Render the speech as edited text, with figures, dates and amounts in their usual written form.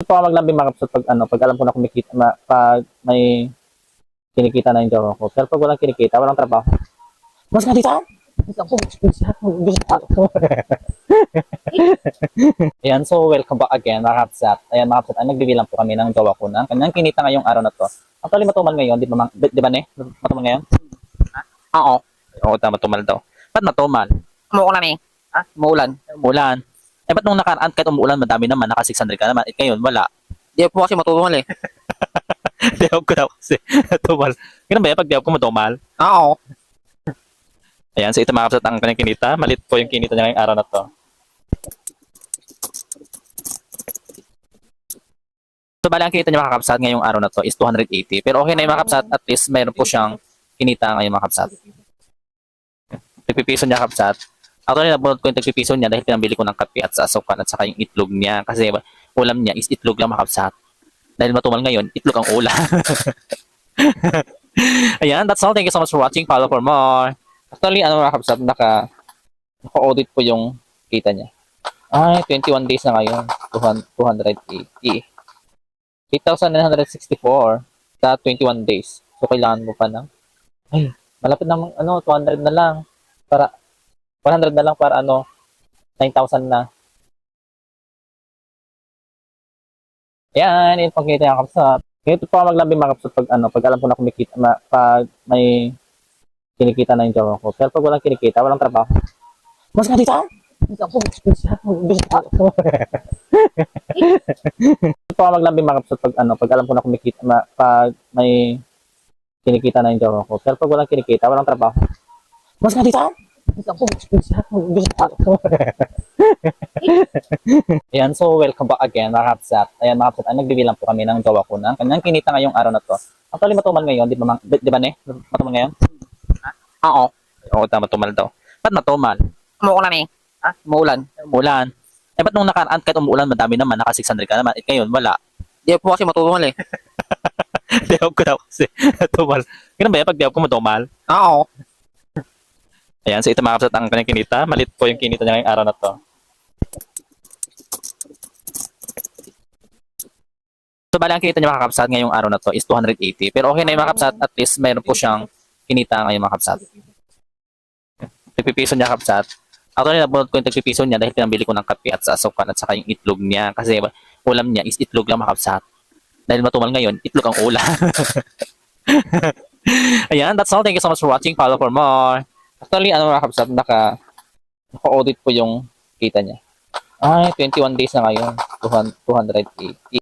po ako maglambing mga kapsat pag pag alam ko na kumikita, pag may kinikita na yung jowa ko. Pero pag walang kinikita, walang trabaho. Mas nga dito! Ayan, so welcome back again mga kapsat. Ayan mga kapsat, nagbibilang po kami ng jowa ko na kanyang kinita ngayong araw na to. Actually, matumal ngayon, di ba ne? Matumal ngayon? Oo. Oo, matumal daw. Ba't matumal? Umuulan eh. Umuulan. Umulan. Eh, ba't nung nakaraan kahit umuulan, madami naman, naka 600 ka naman. Eh, ngayon, wala. Di po kasi matutumal eh. Diyab ko daw kasi matumal. Ganun ba yan? Pag diyab ko matumal? Oo. Ayan, so ito mga kapsat ang kanyang kinita. Malit po yung kinita niya ngayong araw na to. So, bali ang kinita niya mga kapsat ngayong araw na to is 280. Pero okay na yung mga kapsat, at least mayroon po siyang kinita ngayong mga kapsat. Nagpipiso niya kapsat. Actually, nabunod ko yung tagpipiso niya dahil pinambili ko ng kape at sa asukan at saka yung itlog niya. Kasi ulam niya is itlog lang mga kapsat. Dahil matumal ngayon, itlog ang ulam. Ayan, that's all. Thank you so much for watching. Follow for more. Actually, mga kapsat, naka-audit po yung kita niya. Ay, 21 days na ngayon. 280. 8,964 sa 21 days. So, kailangan mo pa ng, ay, malapit namang, 200 na lang. Para, 100 na lang para 9,000 na. Ayan, yung pagkita yung kapsat. Ganito pa maglabi mga kapsat pag pag alam ko na kumikita, pag may kinikita na yung jowa ko. Pero pag walang kinikita, walang trabaho. Mas nga dito! Ganito pa maglabi mga kapsat pag pag alam ko na kumikita, pag may kinikita na yung jowa ko. Pero pag walang kinikita, walang trabaho. Mas nga dito! Ayan, so welcome back again mga kapsat. Ayan mga kapsat, nagbibilang po kami ng jowa ko na kanyang kinita ngayong araw na to. Actually, matumal ngayon, di ba ne? Matumal ngayon? Oo. Oo, matumal daw. Ba't matumal? Umuulan eh. Umuulan. Umulan. Eh, ba't nung nakaraan kahit umuulan, madami naman, naka 600 ka naman. Eh, ngayon, wala. Di po kasi matutumal eh. Diyab ko daw kasi matumal. Ganun ba yan? Pag diyab ko matumal? Oo. Ayan, so ito mga kapsat ang kanyang kinita. Malit po yung kinita niya ngayong araw na to. So, bali ang kinita niya mga kapsat ngayong araw na to is 280. Pero okay na yung mga kapsat, at least mayroon po siyang kinita ngayong mga kapsat. Nagpipiso niya kapsat. Actually, nabunod ko yung tagpipiso niya dahil pinambili ko ng kape at sa asukan at saka yung itlog niya. Kasi ulam niya is itlog lang mga kapsat. Dahil matumal ngayon, itlog ang ulam. Ayan, that's all. Thank you so much for watching. Follow for more. Actually, mga kapsat, naka-audit po yung kita niya. Ay, 21 days na ngayon. 280.